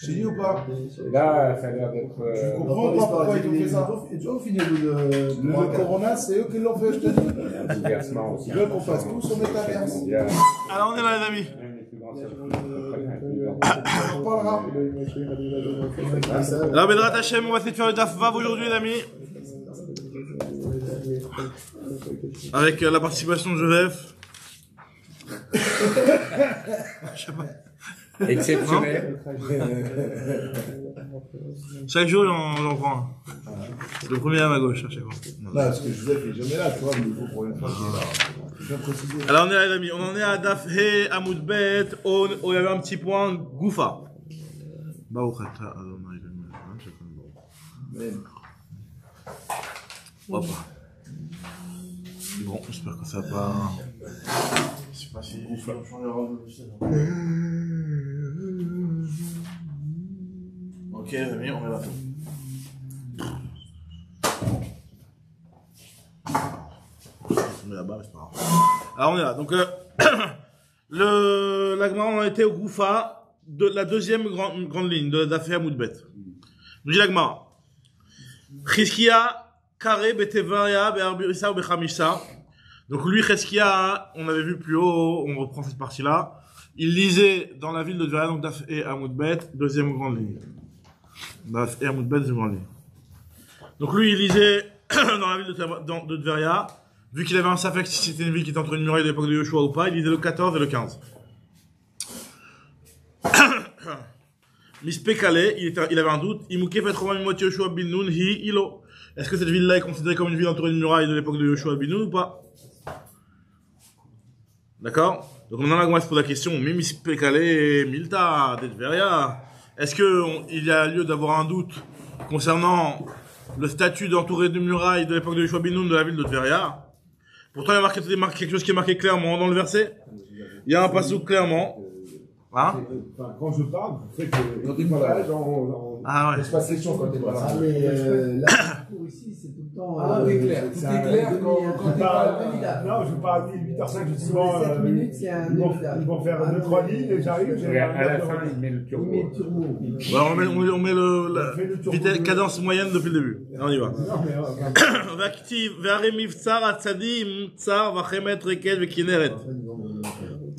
Chez lui ou pas? Là, ça a l'air d'être. Tu comprends pas pourquoi ils ont fait ça? Ils ont fini le Corona, c'est eux qui l'ont fait, je te dis. Ils veulent qu'on fasse tous au métaverse. Alors on est là les amis. On parlera. Alors Bedrat Hashem, on va essayer de faire le Daf Vav aujourd'hui les amis. Avec la participation de Joseph. Je sais pas. Exceptionnel. Chaque jour j'en prends un. C'est le premier à ma gauche à chaque fois. Non, parce que Joseph il est jamais là, tu vois, mais il faut pour une fois qu'il est là. Bien précisé. Alors on est là les amis, on en est à Daf He Amoud Bet, où il y avait un petit point Goufa. Hop. Bon, j'espère que ça va pas. Je sais pas si. Ok les amis, on est là. On est là-bas, mais c'est pas grave. Alors on est là. Donc la Gemara, on a été au Goufa de la deuxième grande ligne de d'Affaire Moudbet. Nous dit la Gemara. Chizkia Kare Betevaria Be'arbirissa ou Bechamishsa. Donc lui, Chizkia, on avait vu plus haut, on reprend cette partie-là. Il lisait dans la ville de Tveria, donc Daf et Amoudbet, deuxième grande ligne. Daf et Amoudbet, deuxième grande ligne. Donc lui, il lisait dans la ville de Tveria, vu qu'il avait un safek si c'était une ville qui était entre une muraille de l'époque de Yoshua ou pas, il lisait le 14 et le 15. Mispekale, il avait un doute. Imouke fait Romain Mimot Yoshua bin Nun hi ilo. Est-ce que cette ville-là est considérée comme une ville entourée d'une muraille de l'époque de Yoshua bin Nun ou pas? D'accord? Donc maintenant, là, on se pose la question, Mispekale Milta de Tveria. Est-ce qu'il y a lieu d'avoir un doute concernant le statut d'entouré de murailles de l'époque de Yoshua bin Nun de la ville de Tveria? Pourtant, il y a marqué quelque chose qui est marqué clairement dans le verset. Il y a un passage clairement. Hein? Enfin, quand je parle, vous faites des morages en espace section quand t'es pas là. Ah, mais là, le cours ici, c'est tout le temps. Tout est clair. Tout est clair quand t'es pas là. Non, je parle à 8h05, je dis Sur les 7 minutes, il y a un ils vont faire 2-3 lignes et j'arrive. À la fin, il met le turbo. Il met le turbo. Ouais, on met la vitesse, cadence moyenne depuis le début. On y va. Non, mais.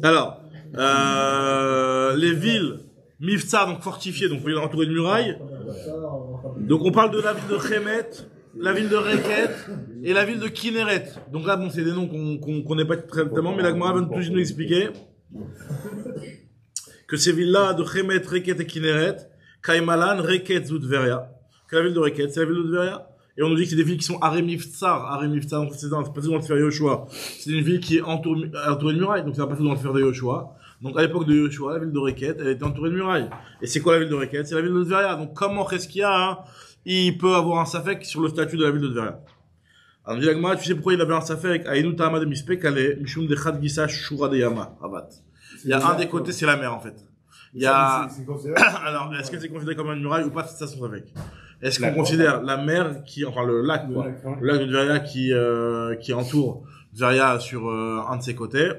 Alors, les villes Miftsar, donc fortifiées, donc entourées de murailles. Donc on parle de la ville de Chemet, la ville de Reket et la ville de Kinneret. Donc là, bon, c'est des noms qu'on connaît pas très tellement, mais la Gemara va tout de suite nous expliquer que ces villes-là de Chemet, Reket et Kinneret, Kaimalan, Reket, Zoutveria, que la ville de Reket, c'est la ville de Zoutveria. Et on nous dit que c'est des villes qui sont Aremiftsar, c'est pas tout dans le faire de Yoshua. C'est une ville qui est entourée de murailles, donc c'est pas tout dans le faire de Yoshua. Donc à l'époque de Yoshua, la ville de Reket, elle était entourée de murailles. Et c'est quoi la ville de Reket? C'est la ville de Tveria. Donc comment Chizkia, il peut avoir un safek sur le statut de la ville de Tveria? Alors, dit l'Agma, tu sais pourquoi il avait un safek? Aïnou Tama de Mispekale, Mishum de Chad Gisa Shura de Yama, Avat. Il y a un des côtés, c'est la mer, en fait. Il y a, alors, est-ce que c'est considéré comme une muraille ou pas? C'est ça son safek. Est-ce qu'on considère la mer enfin le lac, quoi, le lac de Tveria qui entoure Tveria sur un de ses côtés?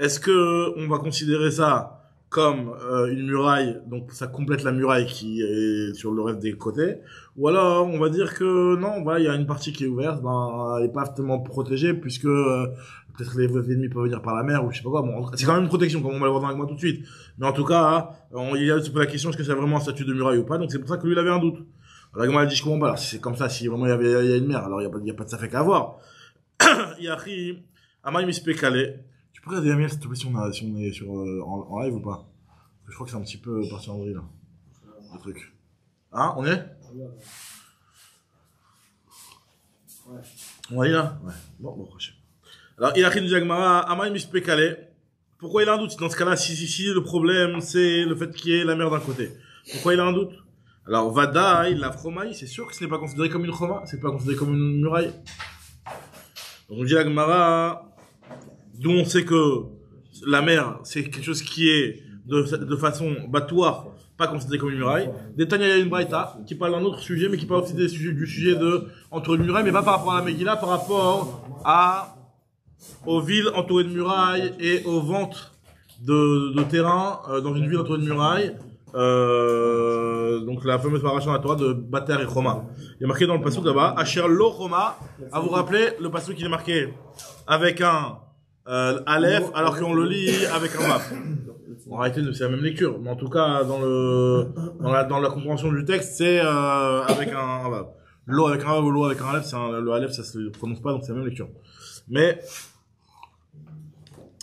Est-ce que on va considérer ça comme une muraille, donc ça complète la muraille qui est sur le reste des côtés, ou alors on va dire que non, il y a une partie qui est ouverte, elle est pas tellement protégée puisque peut-être les ennemis peuvent venir par la mer ou je sais pas quoi. Bon, c'est quand même une protection, comme on va le voir dans la Gemara tout de suite. Mais en tout cas, il y a se pose la question est-ce que c'est vraiment un statut de muraille ou pas? Donc c'est pour ça que lui il avait un doute. Alors, la Gemara dit je comprends pas. Alors si c'est comme ça, si vraiment il y a une mer, alors il y a pas de safek à avoir. Yachi, Amay Mispekale. Tu peux regarder Amiel s'il te plaît si on est sur en live ou pas? Je crois que c'est un petit peu parti en vrille là. Le truc. Hein, on est? Ouais. On est là? Ouais. Bon, prochain. Alors, Yachi nous dit Gemara, Amay Mispekale. Pourquoi il a un doute? Dans ce cas-là, si le problème c'est le fait qu'il y ait la mer d'un côté. Pourquoi il a un doute? Alors, Vadaï, la Fromaï, c'est sûr que ce n'est pas considéré comme une Choma, c'est pas considéré comme une muraille. Donc, on dit la Gemara, d'où on sait que la mer, c'est quelque chose qui est de façon battoir, pas considéré comme une muraille. Détail, il y a une Braïta qui parle d'un autre sujet, mais qui parle aussi du sujet de entouré de muraille, mais pas par rapport à la Megillah, par rapport aux villes entourées de murailles et aux ventes de terrain dans une ville entourée de murailles. donc la fameuse paracha de la Torah de Bater et Choma. Il y a marqué dans le passouk là-bas, Asher lo Choma. À vous rappeler, le passouk il est marqué avec un Aleph, alors qu'on le lit avec un Vav. En réalité, c'est la même lecture, mais en tout cas, dans la compréhension du texte, c'est avec un Vav. L'eau avec un Vav ou l'eau avec un Aleph, le Aleph, ça se prononce pas, donc c'est la même lecture. Mais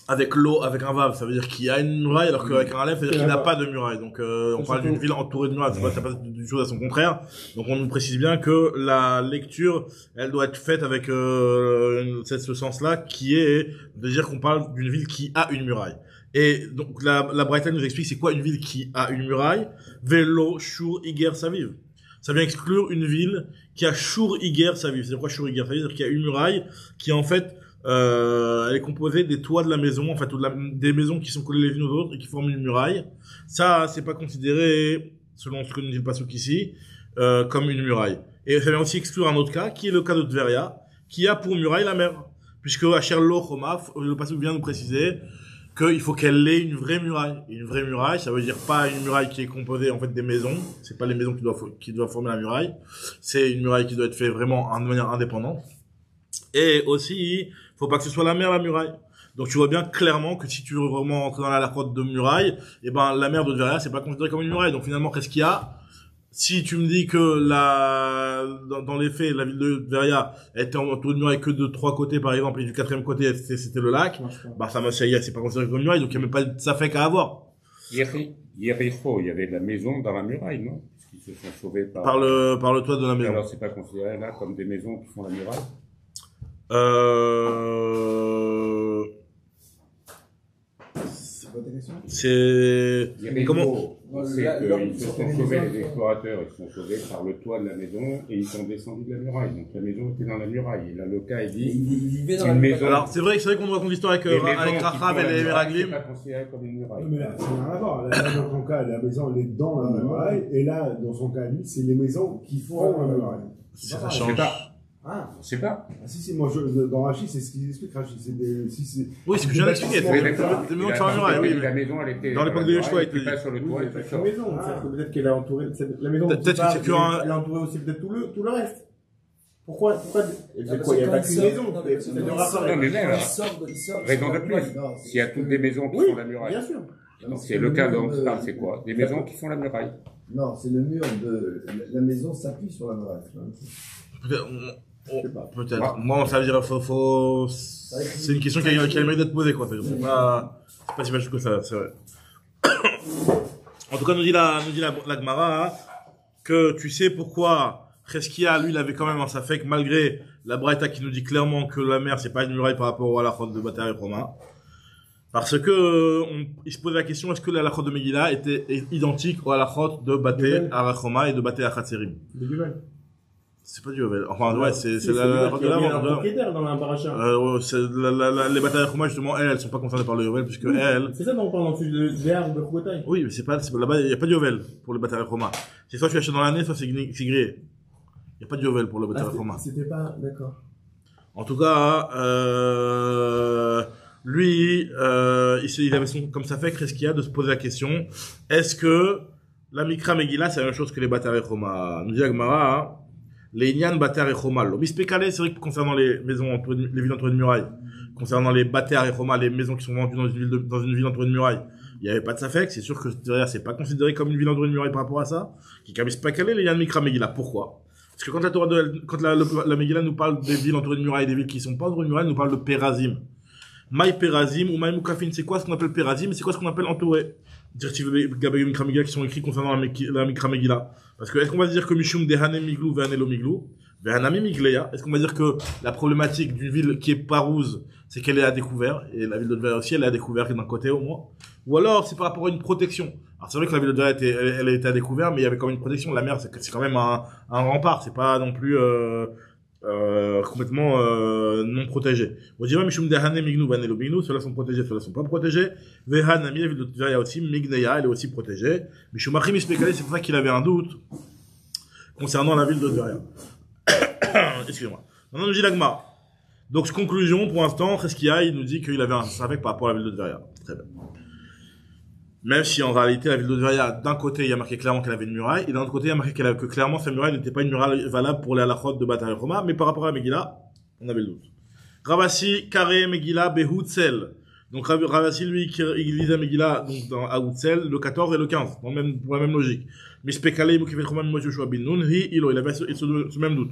avec l'eau, avec un Vav, ça veut dire qu'il y a une muraille, alors qu'avec un Aleph, ça veut dire qu'il n'a pas de muraille. Donc, on parle d'une ville entourée de murailles, c'est pas d'une chose à son contraire. Donc, on nous précise bien que la lecture, elle doit être faite avec ce sens-là, qui est de dire qu'on parle d'une ville qui a une muraille. Et donc, la Braïta nous explique c'est quoi une ville qui a une muraille. Velo, Shur, Iger, Saviv. Ça vient exclure une ville qui a Shur, Iger, Saviv. C'est quoi Shur, Iger, Saviv? C'est-à-dire qu'il y a une muraille qui, en fait, elle est composée des toits de la maison, en fait, des maisons qui sont collées les unes aux autres et qui forment une muraille. Ça, c'est pas considéré, selon ce que nous dit le passouk ici, comme une muraille. Et ça vient aussi exclure un autre cas, qui est le cas de Tveria, qui a pour muraille la mer. Puisque Asher lo Choma, le passouk vient nous préciser qu'il faut qu'elle ait une vraie muraille. Et une vraie muraille, ça veut dire pas une muraille qui est composée, en fait, des maisons. C'est pas les maisons qui doivent former la muraille. C'est une muraille qui doit être faite vraiment de manière indépendante. Et aussi, faut pas que ce soit la mer, la muraille. Donc tu vois bien clairement que si tu veux vraiment entrer dans la crotte de muraille, eh ben, la mer de Tveria, c'est pas considéré comme une muraille. Donc finalement, qu'est-ce qu'il y a? Si tu me dis que dans les faits, la ville de Tveria était entourée de murailles que de 3 côtés, par exemple, et du 4e côté, c'était le lac, bah, ça c'est pas considéré comme une muraille, donc il n'y a même pas de safek à avoir. Yericho, il y avait de la maison dans la muraille, non? Parce qu'ils se sont sauvés par le toit de la maison. Alors c'est pas considéré là comme des maisons qui font la muraille? C'est comment? C'est qu'ils se sont sauvés, les explorateurs, ils se sont sauvés par le toit de la maison et ils sont descendus de la muraille. Donc la maison était dans la muraille. Et là, le cas est dit, c'est une maison. Alors c'est vrai qu'on doit raconter l'histoire avec Rachav et les Meraglim. C'est pas considéré comme une muraille. Mais là, ça n'a rien à voir. Là, dans ton cas, la maison, elle est dans la muraille. Et là, dans son cas, lui, c'est les maisons qui font la muraille. Ça change. Ah, je sais pas. Ah, si, moi, dans Rachid, c'est ce qu'il explique, Rachid. Oui, c'est ce que je viens d'expliquer. Des maisons qui sont en muraille, oui. La maison, elle était. Dans l'époque de Yeshua, elle était pas sur le toit, elle était sur la maison. Peut-être qu'elle a entouré, la maison. Peut-être que c'est qu'un. Elle a entouré aussi peut-être tout le reste. Pourquoi, il n'y a pas qu'une maison. Non, mais même, raison de plus. S'il y a toutes des maisons qui font la muraille. Bien sûr. Donc, c'est le cas dont on parle, c'est quoi? Des maisons qui font la muraille. Non, c'est le mur de la maison s'appuie sur la muraille. Peut-être. Moi, ça veut dire, c'est une question qui a le mérite d'être posée, quoi. C'est pas si facile que ça, c'est vrai. En tout cas, nous dit la Gemara, que tu sais pourquoi Cheskia, lui, il avait quand même un safek, malgré la Braïta qui nous dit clairement que la mer, c'est pas une muraille par rapport à la chôte de Bater et Choma. Parce que, il se posait la question, est-ce que la chôte de Megillah était identique à la chôte de Bater à Choma et de Bater à Chatzerim? C'est pas du Yovel. Enfin, ouais, c'est la route de l'avant. Il y a un propriétaire dans la paracha. Les batailles de Choma, justement, elles sont pas concernées par le Yovel, puisque elles. C'est ça dont on parle en plus de Zéar de Choukotaï. Oui, mais c'est pas, là-bas, il y a pas de Yovel pour les batailles de Choma. C'est soit tu achètes dans l'année, soit c'est grillé. Il y a pas de Yovel pour le bataille de Choma. C'était pas, d'accord. En tout cas, lui, il avait comme ça fait Cheskia de se poser la question, est-ce que la Mikra Megillah, c'est la même chose que les batailles de Choma? Nous dit Agmara, hein, les Inyan Bater et Choma. L'Obispécalé, c'est vrai que concernant les maisons les villes entourées de murailles, concernant les Bater et Choma, les maisons qui sont vendues dans une ville entourée de murailles, il n'y avait pas de safek. C'est sûr que derrière, c'est pas considéré comme une ville entourée de murailles par rapport à ça. Qui Obispécalé, les Inyan Mikra Megillah. Pourquoi? Parce que quand la Megillah nous parle des villes entourées de murailles, des villes qui sont pas entourées de murailles, elle nous parle de Pérazim. Maï Pérazim ou Maï Moukafin, c'est quoi ce qu'on appelle Pérazim? C'est quoi ce qu'on appelle entouré? Directive Gabay Mikra Megillah qui sont écrits concernant la Mikra Megillah. Parce que, est-ce qu'on va dire que Mishum Dehane Miglou Vehanelo Miglou? Vehanami Migleya? Est-ce qu'on va dire que la problématique d'une ville qui est parouze, c'est qu'elle est à découvert? Et la ville de Tveria aussi, elle est à découvert d'un côté au moins. Ou alors, c'est par rapport à une protection. Alors, c'est vrai que la ville de Tveria elle était à découvert, mais il y avait quand même une protection. La mer, c'est quand même un rempart. C'est pas non plus, complètement non protégé. On dirait Mishum Dehane Miglou Vehanelo Miglou, ceux-là sont protégés, ceux-là sont pas protégés. Vehanami, la ville de Tveria aussi, Migleya, elle est aussi protégée. Mishum Achim Ispekale, c'est pour ça qu'il avait un doute concernant la ville de Tveria. Excusez-moi. Maintenant, nous dit l'Agma. Donc, conclusion, pour l'instant, Cheskia, il nous dit qu'il avait un safek par rapport à la ville de Tveria. Très bien. Même si en réalité, la ville de Tveria, d'un côté, il y a marqué clairement qu'elle avait une muraille, et d'un autre côté, il y a marqué que clairement, cette muraille n'était pas une muraille valable pour les halachot de Bataille Roma, mais par rapport à Megillah, on avait le doute. Ravasi, Kare, Megillah, Behutzel. Donc, Ravasi, lui, il lisait Megillah, donc, dans Aoutzel, le 14 et le 15, pour la même logique. Mais Spekale, Mokifet Roma, Mimoshua Bin Nun, il avait ce même doute.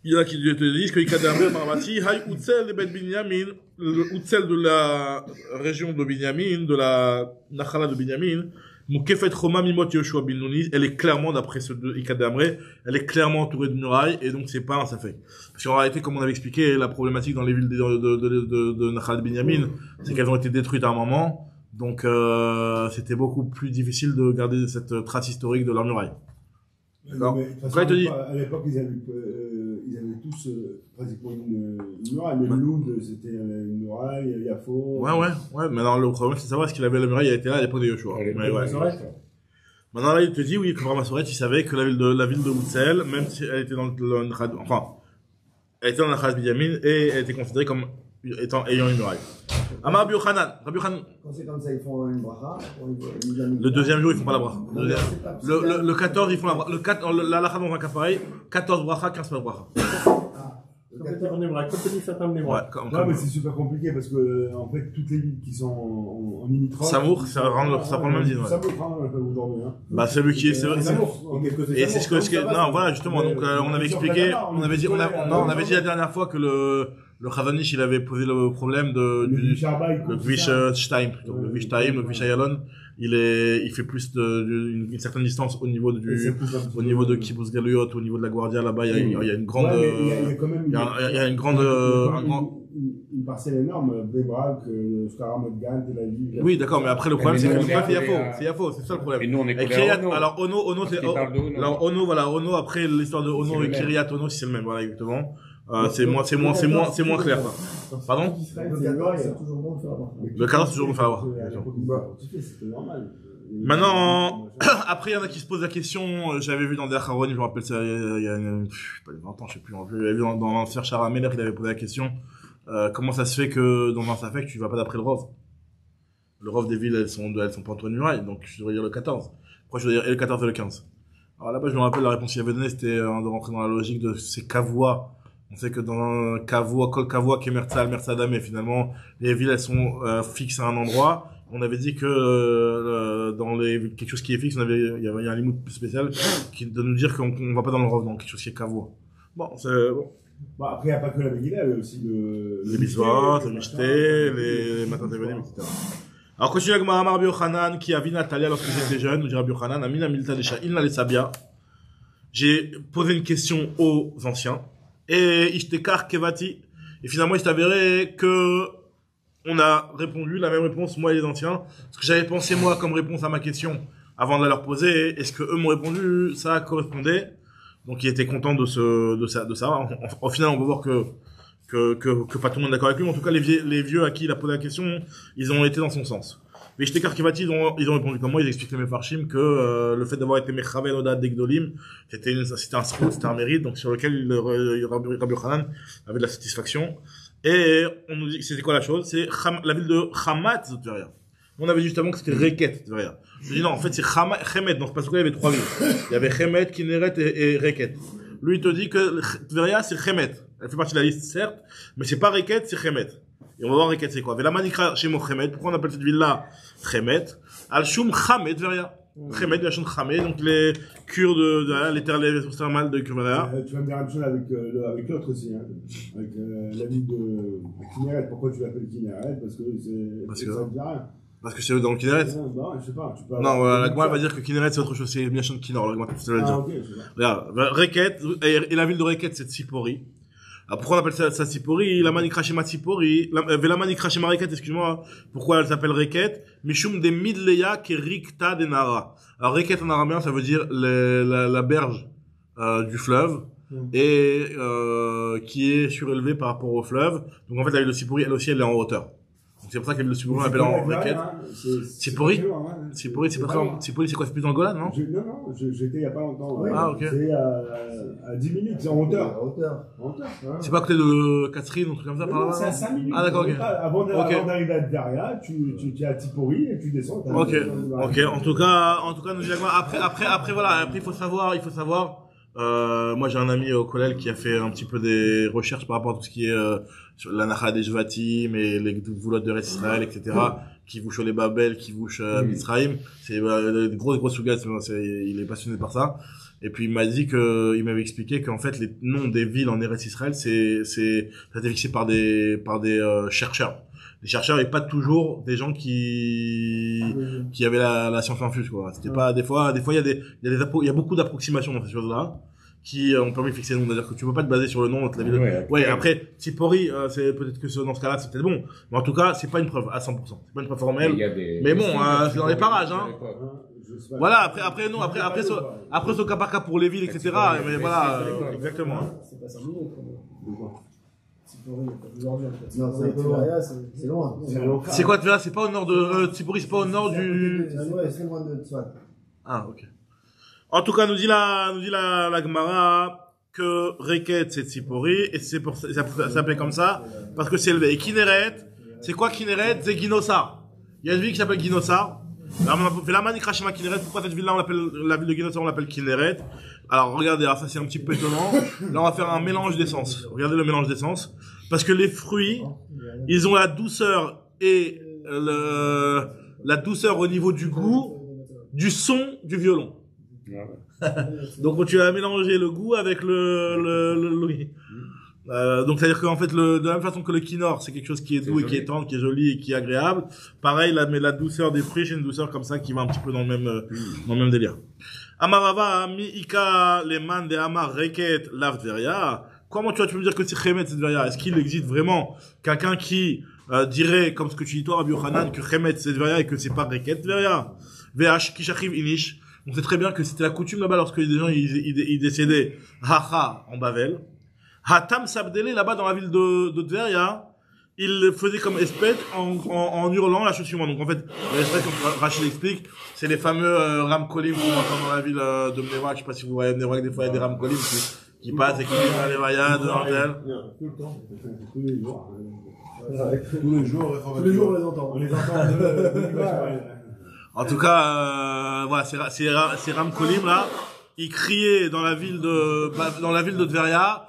Il y en a qui te disent que Ikadamre Marvati, Hay Utzel de Bet Binyamin, le Utzel de la région de Binyamin, de la Nachala de Binyamin, Mukefet Roma Mimot Yoshua Bin Nuni, elle est clairement, d'après ce de Ikadamre, elle est clairement entourée de murailles, et donc c'est pas un safek. Parce qu'en réalité, comme on avait expliqué, la problématique dans les villes de Nachala de Binyamin, c'est qu'elles ont été détruites à un moment, donc c'était beaucoup plus difficile de garder cette trace historique de leurs murailles. D'accord. Pourquoi il te dit à l'époque, ils avaient tous pratiquement une muraille, mais le Loud, c'était une muraille, Yafo. Ouais. Mais non, le problème, c'est de savoir est-ce qu'il avait la muraille, elle était là à l'époque de Yoshua. Mais ouais. Maintenant, là, il te dit, oui, que Ramasoret, il savait que la ville de Utzel, même si elle était dans elle était dans la Chaz Binyamin, et elle était considérée comme ayant une muraille. Amar Rabbi Yochanan. Quand c'est comme ça, ils font une bracha. Le deuxième jour, ils font pas la bracha. Le 14, ils font la bracha. La lacha dans un cas pareil, 14 bracha, 15 pas de bracha. Ouais, non, mais c'est super compliqué parce que, en fait, toutes les villes qui sont en limitrophe. Samour, ça prend le même dîme. Samour, aujourd'hui, hein. Bah, celui qui est, et c'est ce que, non, voilà, justement, donc, on avait expliqué, on avait dit la dernière fois que le Chazanish, il avait posé le problème le Kvish Shtaim, plutôt. Le Kvish Shtaim, le Kvish Ayalon, il fait plus une certaine distance au niveau de Kibbutz Galuyot, au niveau de la Guardia, là-bas, il y a une grande, il y a une grande, une parcelle énorme, Bebrak, Shkaramot Gan, Tel Aviv. Oui, d'accord, mais après, le problème, c'est que c'est Yafo, c'est ça le problème. Et nous, on est collé à Ono. Alors, Ono, voilà, Ono, après, l'histoire de Ono et Kiryat Ono, c'est le même, voilà, exactement. C'est moins clair, ça. Pardon? Le 14, c'est toujours bon de faire avoir. C'était normal. Maintenant, après, il y en a qui se posent la question, j'avais vu dans Der Haron, je me rappelle ça, il y a pas 20 ans, je sais plus, j'avais vu dans l'ancien Shara Meller, il avait posé la question, comment ça se fait que dans un Safek, tu vas pas d'après le Rov? Le Rov des villes, elles sont pas entre une muraille, donc je devrais dire le 14. Pourquoi je devrais dire le 14 et le 15? Alors là-bas, je me rappelle, la réponse qu'il avait donnée, c'était de rentrer dans la logique de ces Kavois. On sait que dans un Kavois, Kol Kavois, qui est Mertzadam, et finalement, les villes, elles sont fixes à un endroit. On avait dit que dans quelque chose qui est fixe, il y a un limite spécial de nous dire qu'on va pas dans le Rov, dans quelque chose qui est Kavois. Bon, c'est bon. Bon, après, il n'y a pas que la Megillah, il y a aussi les Bisvot, le Mishté, les Matan Tevelim, etc. Alors, continue avec Mahamar Rabbi Yochanan, qui a vu Natalia lorsque j'étais jeune, nous dit Rabbi Yochanan, Amina Milta Desha, Inna les Sabia. J'ai posé une question aux anciens, et Ishtekar Kevati, et finalement, il s'est avéré que on a répondu la même réponse, moi et les anciens. Ce que j'avais pensé, moi, comme réponse à ma question, avant de la leur poser, est-ce que eux m'ont répondu, ça correspondait. Donc, il était content de ça. Au final, on peut voir que pas tout le monde est d'accord avec lui, mais en tout cas, les vieux à qui il a posé la question, ils ont été dans son sens. Mais Ishtekar Kevati, ils ont répondu comme moi, ils expliquent les Mefarshim que, le fait d'avoir été Mechavel Oda Degdolim, c'était un srout, c'était un mérite, donc sur lequel Rabbi Yochanan avait de la satisfaction. Et on nous dit, c'était quoi la chose? C'est la ville de Hamat Tveria. On avait dit justement que c'était Reket Tveria. Je dis non, en fait c'est Chemet, donc parce qu'il y avait trois villes. Il y avait Chemet, Kinneret et Reket. Lui il te dit que Tveria c'est Chemet. Elle fait partie de la liste certes, mais c'est pas Reket, c'est Chemet. Et on va voir Reket c'est quoi. Vela Manikra Shemo Chemet. Pourquoi on appelle cette ville-là Chemet? Al-Shum Chamet Tveria. Chemet, la chaîne Chamet, donc les cures les terres thermales de Kurmana. Tu vas me dire la même chose avec l'autre aussi, hein. Avec la ville de Kinneret. Pourquoi tu l'appelles Kinneret? Parce que ça ne dit rien. Parce que c'est dans le Kinneret? Non, je sais pas. Non, la Gemara va dire que Kinneret c'est autre chose, c'est bien de Kinnor, la Gemara tout à l'heure. Regarde, Reket, et la ville de Reket c'est Tsipori. Alors pourquoi on appelle ça Tsipori? La Manikra Shema Tsipori, la Manikra Shema Reket, excuse-moi, pourquoi elle s'appelle Reket? Mishum de Midleya Kerikta de Nara. Alors Reket en araméen ça veut dire la berge du fleuve. Et qui est surélevée par rapport au fleuve. Donc en fait la ville de Tsipori elle aussi elle est en hauteur. Donc c'est pour ça que la ville de Tsipori on l'appelle en Reket. Tsipori? Tsipori, c'est quoi? Tsipori, c'est quoi? C'est plus dans le Golan, non? Non, j'étais il n'y a pas longtemps. Ouais. Ah, ok. C'est à 10 minutes, c'est en hauteur. C'est pas à côté de Catherine ou un truc comme ça, par là? C'est à 5 minutes. Ah, d'accord, ok. Avant d'arriver à Tveria, tu es à Tsipori et tu descends. Ok. En tout cas, nous disons, après, voilà, après, il faut savoir, moi, j'ai un ami au collège qui a fait un petit peu des recherches par rapport à tout ce qui est, sur l'anacha des Jvatim et les voulottes de Eretz Israël, etc., qui vouchent les Babel, qui vouchent Mitzrayim. C'est des grosses sougats, il est passionné par ça. Et puis il m'avait expliqué qu'en fait les noms des villes en Eretz Israël, ça a été fixé par des chercheurs. Les chercheurs et pas toujours des gens qui avaient la science infuse, quoi. C'était pas, des fois il y a beaucoup d'approximations dans ces choses-là qui ont permis de fixer le nom. C'est-à-dire que tu peux pas te baser sur le nom de la ville. Ouais, après, Tsipori, c'est peut-être que dans ce cas-là, c'est peut-être bon. Mais en tout cas, c'est pas une preuve à 100%. C'est pas une preuve formelle. Mais bon, c'est dans les parages, hein. Voilà, après, ce cas par cas pour les villes, etc. Mais voilà, exactement. C'est pas 5 minutes. C'est loin. C'est quoi, Tveria? C'est pas au nord de, Tsipori, c'est pas au nord du... Ouais, c'est loin de Tzfat. Ah, ok. En tout cas, nous dit la Gemara que Reket c'est Tsipori et c'est pour ça s'appelait comme ça parce que c'est élevé. Et Kinneret, c'est quoi Kinneret? C'est Ginosar. Il y a une ville qui s'appelle Ginosar. Pourquoi cette ville-là, la ville de Ginosar, on l'appelle Kinneret? Alors, regardez, ça c'est un petit peu étonnant. Là, on va faire un mélange d'essence. Regardez le mélange d'essence. Parce que les fruits, ils ont la douceur et la douceur au niveau du goût, du son, du violon. Donc tu as mélangé le goût avec donc c'est à dire qu'en fait de la même façon que le quinor c'est quelque chose qui est doux et qui est tendre, qui est joli et qui est agréable, pareil là, mais la douceur des fruits c'est une douceur comme ça qui va un petit peu dans le même délire. Amarava mi ika leman de amar reket lav Tveria. Comment tu peux me dire que c'est Chemet c'est Tveria? Est-ce qu'il existe vraiment quelqu'un qui dirait comme ce que tu dis toi Rabbi Yochanan que Chemet c'est Tveria et que c'est pas reket Tveria? Vh kishachiv inish. On sait très bien que c'était la coutume là-bas lorsque les gens ils décédaient Hacha en Bavel. Hatam Sabdele là-bas dans la ville de Tveria, il faisait comme espèce en hurlant la chose suivante. Donc en fait, l'espèce comme Rachid explique, c'est les fameux ramkolim qu'on entend dans la ville de Mnevrak. Je sais pas si vous voyez Mnevrak, des fois il y a des ramkolim qui passent et qui viennent à l'Evaya de Nantel. Tout le temps, tous les jours. Tous les jours on les entend. On les entend. En tout cas, voilà, c'est Ramkolim là. Il criait dans la ville de Tveria.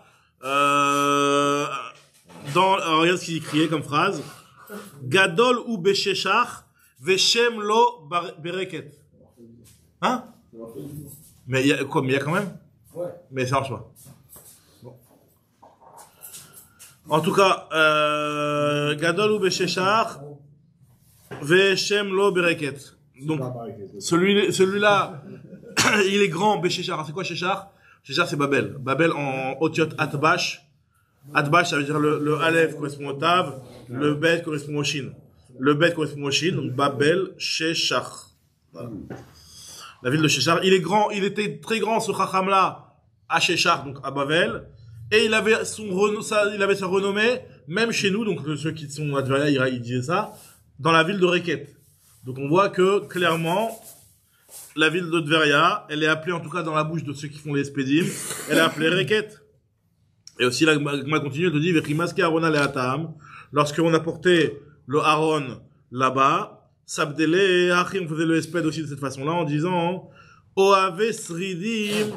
Regarde ce qu'il criait comme phrase. Gadol ou Besheshach Veshem lo bereket. Hein? Mais il y a quoi? Mais il y a quand même? Ouais. Mais ça marche pas. Bon. En tout cas, Gadol ou Besheshach Veshem lo bereket. Donc, celui-là, il est grand, Béchéchar. C'est quoi Chéchar? Chéchar, c'est Babel. Babel en Otiot Atbash. Atbash, ça veut dire le Aleph correspond au Tav, le Bet correspond au Shin. Le Bet correspond au Shin, donc Babel, Chéchar. Voilà. La ville de Chéchar. Il est grand, il était très grand, ce Chacham-là, à Chéchar, donc à Babel. Et il avait sa renommée, même chez nous, donc ceux qui sont à Tveria, ils disaient ça, dans la ville de Reket. Donc on voit que clairement la ville de Tveria, elle est appelée en tout cas dans la bouche de ceux qui font les spédim, elle est appelée Reket. Et aussi la Gemara continue, elle te dit Vechimaske Arona le'atam, lorsqu'on apportait le Aaron là-bas, Sabdele et Achim faisait le espède aussi de cette façon-là en disant Oave Sridim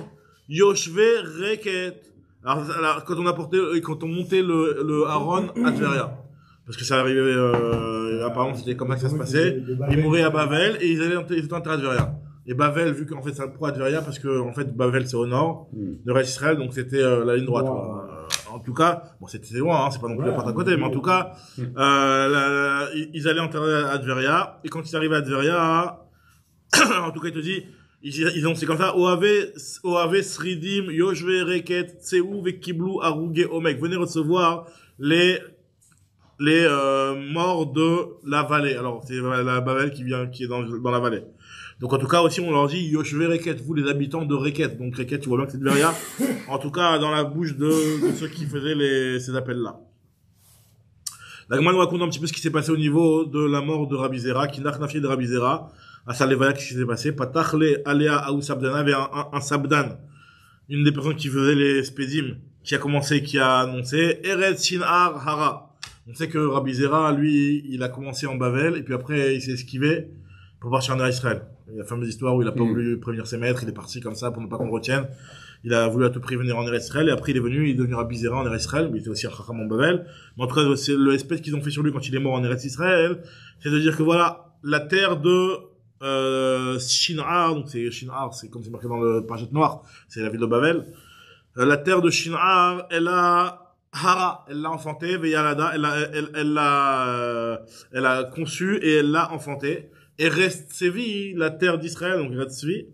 Yoshve Reket. Alors quand on montait le Aaron à Tveria. Parce que ça arrivait, apparemment c'était comme ça que ça se passait. Ils mouraient à Bavel et ils étaient enterrés à Tveria. Et Bavel, vu qu'en fait c'est un pro à Tveria, parce que en fait Bavel c'est au nord de Eretz Israël, donc c'était la ligne droite. En tout cas, bon c'était loin, hein, c'est pas non plus la porte à côté, mais en tout cas, ils allaient enterrer à Tveria. Et quand ils arrivaient à Tveria, en tout cas il te dit, c'est comme ça, Oave Sridim Yoshve Reket Tseu Vekiblu Aruge Omek. Venez recevoir les morts de la vallée. Alors, c'est la Babel qui est dans la vallée. Donc, en tout cas, aussi, on leur dit, Yoshve Reket, vous, les habitants de Reket. Donc, Reket, tu vois bien que c'est Tveria. En tout cas, dans la bouche de ceux qui faisaient ces appels-là. La Gemara nous raconte un petit peu ce qui s'est passé au niveau de la mort de Rabbi Zera, qui n'a rien fait de Rabbi Zera. à sa levaya, qu'est-ce qui s'est passé? Patachle Aléa Aou Sabdana avait un Sabdan, une des personnes qui faisait les spédim, qui a commencé, qui a annoncé Eretz Shinar Hara. On sait que Rabbi Zera, lui, il a commencé en Bavel, et puis après, il s'est esquivé pour partir en Israël. Il y a la fameuse histoire où il a pas voulu prévenir ses maîtres, il est parti comme ça pour ne pas qu'on le retienne. Il a voulu à tout prix venir en Israël, et après il est venu, il est devenu Rabbi Zera en Israël, mais il était aussi un Chacham en Bavel. Mais en tout cas, c'est le espèce qu'ils ont fait sur lui quand il est mort en Israël, c'est de dire que voilà, la terre de Shinar, donc c'est Shinar, c'est comme c'est marqué dans le Parashat Noir, c'est la ville de Bavel. La terre de Shinar, elle a Hara, elle l'a enfanté, Veyalada, elle a conçu et elle l'a enfanté. Et reste Sevi, la terre d'Israël, donc reste Sevi,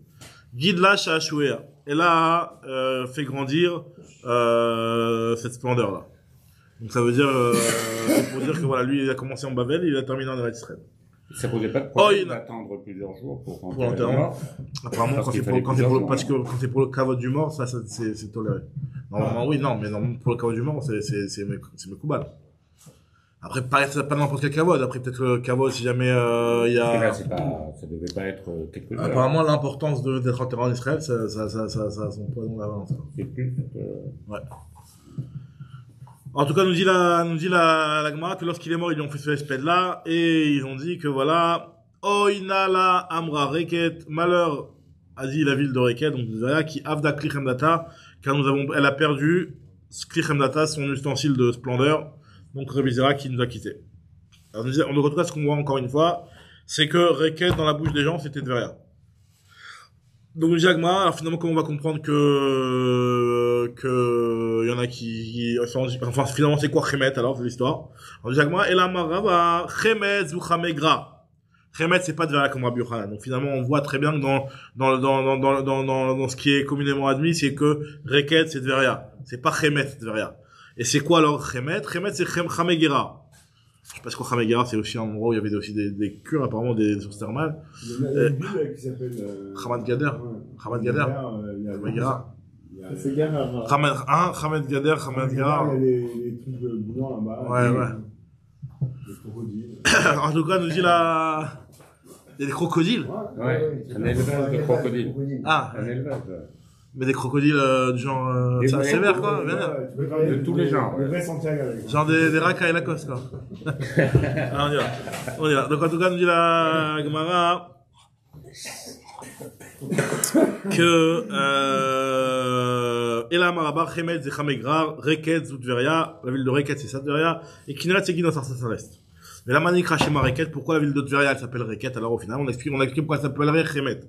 Gidla Shashouéa. Elle a fait grandir cette splendeur-là. Donc ça veut dire, c'est pour dire que voilà, lui il a commencé en Bavel, et il a terminé en Israël. Ça posait pas de problème d'attendre plusieurs jours pour l'enterrement. Apparemment, parce que quand c'est pour le kavod du mort, ça c'est toléré. Normalement, oui, non, mais non, pour le kavod du mort, c'est Mekoubal. Après, pas n'importe quel kavod. Après, peut-être le kavod, si jamais, il y a... ça devait pas être quelque chose. Apparemment, l'importance d'être enterré en Israël, ça a son poids dans la balance. C'est plus, ouais. En tout cas, nous dit la Gemara que lorsqu'il est mort, ils lui ont fait ce espèce-là, et ils ont dit que voilà, Oinala Amra Reket, malheur, a dit la ville de Reket, donc Zaya, qui Avda Klichem Data, car elle a perdu Klichem Data, son ustensile de splendeur, donc Rabbi Zera qui nous a quittés. Alors, en tout cas, ce qu'on voit encore une fois, c'est que Reket, dans la bouche des gens, c'était Tveria. Donc, nous dit la Gemara, alors finalement, comment on va comprendre que il y en a enfin, finalement, c'est quoi Chemet, alors, c'est l'histoire. Alors, nous dit la Gemara, Ela Marava, Chemet ou Chamegra. Chemet, c'est pas Tveria comme Rabbi Yochanan. Donc, finalement, on voit très bien que dans ce qui est communément admis, c'est que Reket, c'est Tveria. C'est pas Chemet, c'est Tveria. Et c'est quoi alors Chemet? Chemet, c'est Chamegera. Je sais pas ce que Chamegera, c'est aussi un endroit où il y avait aussi des cures, apparemment, des sources thermales. Il y a une ville qui s'appelle... Hamad Gader. Hamad Gader. Chamegera. C'est Gader. Hamad Gader, Hamad Gader. Il y a les trucs de bouillon là-bas. Ouais. Les crocodiles. En tout cas, nous dit la... Il y a des crocodiles? Ouais. Un élevage de crocodiles. Ah. Un élevage. Mais des crocodiles du genre sévères, quoi. De tous les genres. Le vrai Santiago. Genre des Raka et Lacoste, quoi. Alors, on y va. Donc, en tout cas, nous dit la Gemara que Ela Marabar, Chemet, Zechamegrar, Reket, Zoutveria, la ville de Reket, c'est ça, Tveria, et Kineret, c'est Guinos, ça reste. Mais la Manikra Shema Reket, pourquoi la ville de Tveria, elle s'appelle Reket? Alors, au final, on explique pourquoi elle s'appellerait Chemet.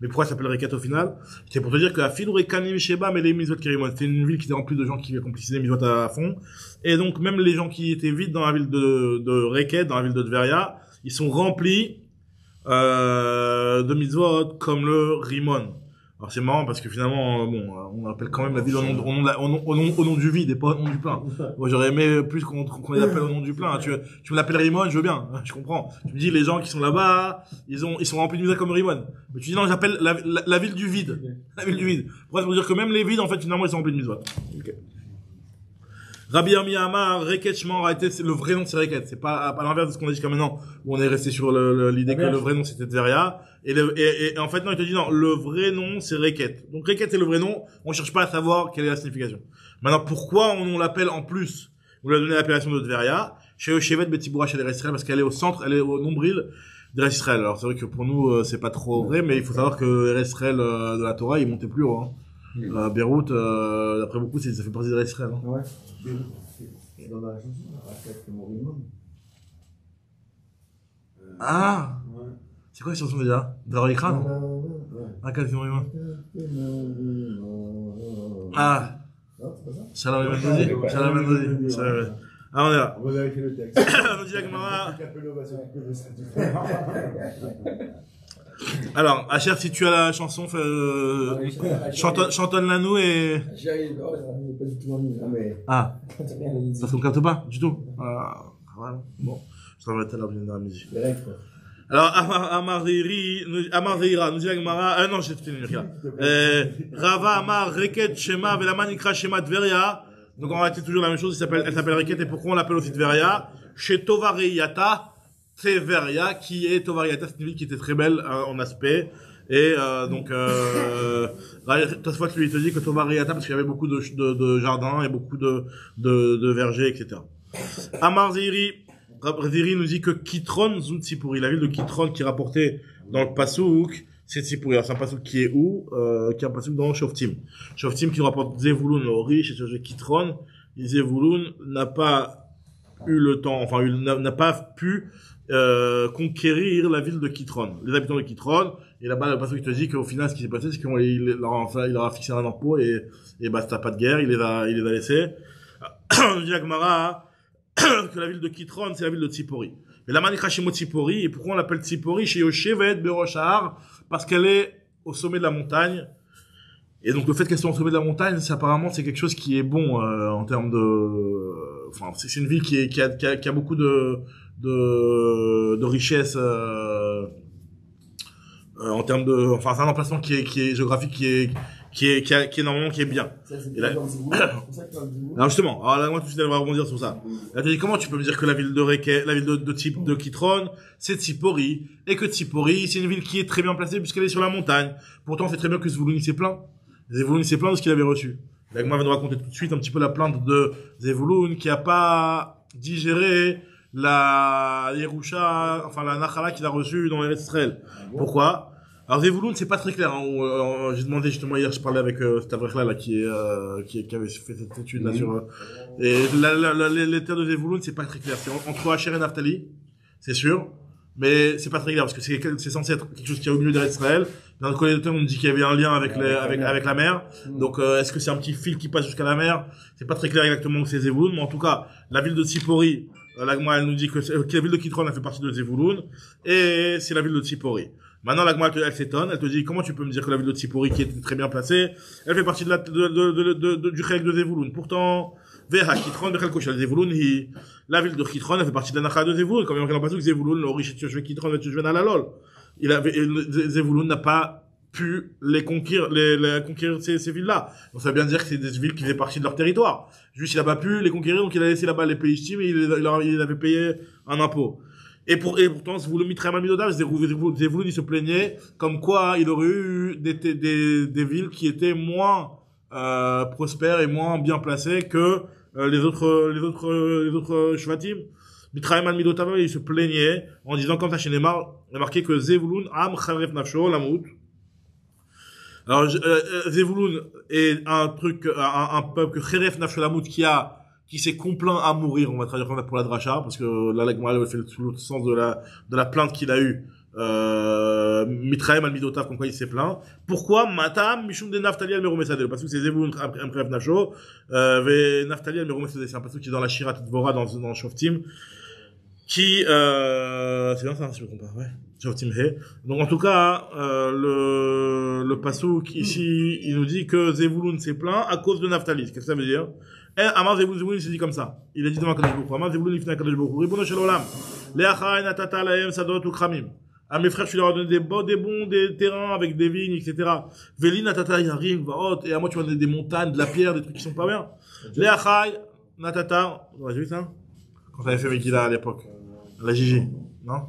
Mais pourquoi elle s'appelle Reket au final? C'est pour te dire que la Fidou Rekanim Sheba, mais les Mizot Kerimon, c'était une ville qui était remplie de gens qui accomplissaient les Mizot à fond. Et donc, même les gens qui étaient vides dans la ville de Reket, dans la ville de Tveria, ils sont remplis, de Mizot comme le Rimon. Alors c'est marrant parce que finalement, bon, on appelle quand même la ville au nom du vide et pas au nom du plein. Moi j'aurais aimé plus qu'on les appelle au nom du plein. Tu me l'appelles Rimon, je veux bien, je comprends. Tu me dis les gens qui sont là-bas, ils sont remplis de misère comme Rimon. Mais tu dis non, j'appelle la ville du vide. La ville du vide. Pour ça, dire que même les vides, en fait, finalement, ils sont remplis de misère. Okay. Rabbi Yami Amar, Reket Shema Raïté, le vrai nom c'est Reket. C'est pas à l'inverse de ce qu'on a dit jusqu'à maintenant, où on est resté sur l'idée que le vrai nom c'était Tveria. Et en fait, non, il te dit non, le vrai nom c'est Reket. Donc Reket c'est le vrai nom, on cherche pas à savoir quelle est la signification. Maintenant, pourquoi on l'appelle en plus, on lui a donné l'appellation de Tveria, chez Oshevet Betiboura chez les Israël, parce qu'elle est au centre, elle est au nombril des Israël. Alors c'est vrai que pour nous, c'est pas trop vrai, mais il faut savoir que les Israël de la Torah, ils montaient plus haut, hein. Beyrouth, d'après beaucoup, ça fait partie de l'Israël. Hein. Ouais. C'est dans la chanson, c'est mon Rimon. Ah ouais. C'est quoi la chanson déjà? Dans l'écran? Ah, quel film Rimon? Ah Shalom Mendozi. Shalom Mendozi. Ah, on est là. On va vérifier le texte. On dit la Gemara. Alors, Asher, si tu as la chanson, chantonne-la nous et... J'y arrive, pas du tout en ligne, mais... Ah, parce qu'on capte pas, du tout. Voilà, bon, je t'envoie tout à l'heure dans la musique. Alors, Amar-Zeira, nous dit la Gemara, non, j'ai fini, Rava, Amar, Reket, Shema, Velaman, Ikra, Shema, Tveria. Donc, en réalité, toujours la même chose, elle s'appelle Reket, et pourquoi on l'appelle aussi Tveria? Chez Tova Reiyata, Tveria, qui est Tovariata, c'est une ville qui était très belle en aspect. Et donc, Tosfot lui te dit que Tovariata, parce qu'il y avait beaucoup de jardins et beaucoup de vergers, etc. Amar Ziri nous dit que Kitron Zun Tzipori, la ville de Kitron qui est rapportée dans le Passouk, c'est Tzipori. C'est un Passouk qui est où qui est un Passouk dans Shoftim. Shoftim qui nous rapporte Zevulun le riche et Kitron. Et Zevulun n'a pas eu le temps, enfin, il n'a pas pu conquérir la ville de Kitron, les habitants de Kitron. Et là-bas, le Passouk te dit qu'au final, ce qui s'est passé, c'est qu'il leur a fixé un impôt et basta, pas de guerre, il les a laissés. On dit la Gemara que la ville de Kitron, c'est la ville de Tzipori. Mais la Manikra Shimo Tzipori, et pourquoi on l'appelle Tzipori? Chez Yoshevet Beroshar, parce qu'elle est au sommet de la montagne. Et donc le fait qu'elle soit au sommet de la montagne, apparemment, c'est quelque chose qui est bon en termes de. Enfin, c'est une ville qui a beaucoup de richesse en termes de. Enfin, c'est un emplacement qui est géographique, qui est normalement qui est bien. Ça, c'est là... pour ça que Alors justement, alors là, moi tout de suite, elle va rebondir sur ça. Là, tu dis comment tu peux me dire que la ville de Kitron, c'est Tzipori, et que Tzipori, c'est une ville qui est très bien placée puisqu'elle est sur la montagne. Pourtant, c'est très bien que Zvouloun s'est plaint. Zvouloun s'est plaint de ce qu'il avait reçu. Là, moi, je vais nous raconter tout de suite un petit peu la plainte de Zvouloun qui a pas digéré la Yerusha, enfin la Nachala qu'il a reçue dans les Israël. Pourquoi? Alors Zevulun, c'est pas très clair. Hein. J'ai demandé justement hier, je parlais avec cet Avrechla là qui avait fait cette étude là sur et les terres de Zevulun, c'est pas très clair. C'est entre Asher et Naphtali, c'est sûr, mais c'est pas très clair parce que c'est censé être quelque chose qui est au milieu d'Israël. Dans le côté de on nous dit qu'il y avait un lien avec la mer. Donc est-ce que c'est un petit fil qui passe jusqu'à la mer? C'est pas très clair exactement où c'est Zevulun, mais en tout cas, la ville de Tzipori, l'Agma elle nous dit que la ville de Kitron elle fait partie de Zevulun et c'est la ville de Tzipori. Maintenant, l'Agma, elle s'étonne, elle te dit, comment tu peux me dire que la ville de Tzipori, qui est très bien placée, elle fait partie du Chelek de Zevulun. Pourtant, Veha, Kitron, Bechel Koshel, Zevulun, la ville de Kitron, elle fait partie de la Nacha de Zevulun. Comme il y a pas que Zevulun, le riche, tu joues Kitron, tu joues Nalalol. Zevulun n'a pas pu les conquérir ces villes-là. Donc ça veut bien dire que c'est des villes qui faisaient partie de leur territoire. Juste, il n'a pas pu les conquérir, donc il a laissé là-bas les Pélichtim et il avait payé un impôt. Et pourtant, Zvouloun Mitraim Midodav, Zvouloun, il se plaignait comme quoi il aurait eu des villes qui étaient moins prospères et moins bien placées que les autres Shvatim. Mitraim Midodav, il se plaignait en disant comme ça chez Neymar, il a marqué que Zevulun Am Charef Nafsho Lamout. Alors Zevulun est un peuple que Charef Nafsho Lamout qui s'est complaint à mourir, on va traduire comme ça pour la dracha, parce que là, l'Agma fait le sens de la plainte qu'il a eue, Mitraim al-Midotav, comme quoi il s'est plaint. Pourquoi? Matam, Mishum de Naftali al-Meromesade, parce que c'est Zevulun Amprev Nafsho, Naftali al-Meromesade, c'est un passage qui est dans la Shirat Dvora, dans Shoftim, qui, c'est bien ça, si je me trompe pas, ouais. Shoftim He. Donc, en tout cas, le passouk, ici, il nous dit que Zevulun s'est plaint à cause de Naftali. Qu'est-ce que ça veut dire? Amar Zevulun, il s'est dit comme ça. Il a dit devant Kadosh Baruch Hu. Amar Zevulun, il finit Kadosh Baruch Hu. Ribono shel olam. Le'achai natata lahem sadot ukramim. À mes frères, je leur ai donné des terrains avec des vignes, etc. Veli natata yarim vaot. Et à moi, tu m'as donné des montagnes, de la pierre, des trucs qui sont pas bien. Le'achai natata. Ouais, j'ai vu ça? Quand t'avais fait Mekila à l'époque. La Gigi. Non?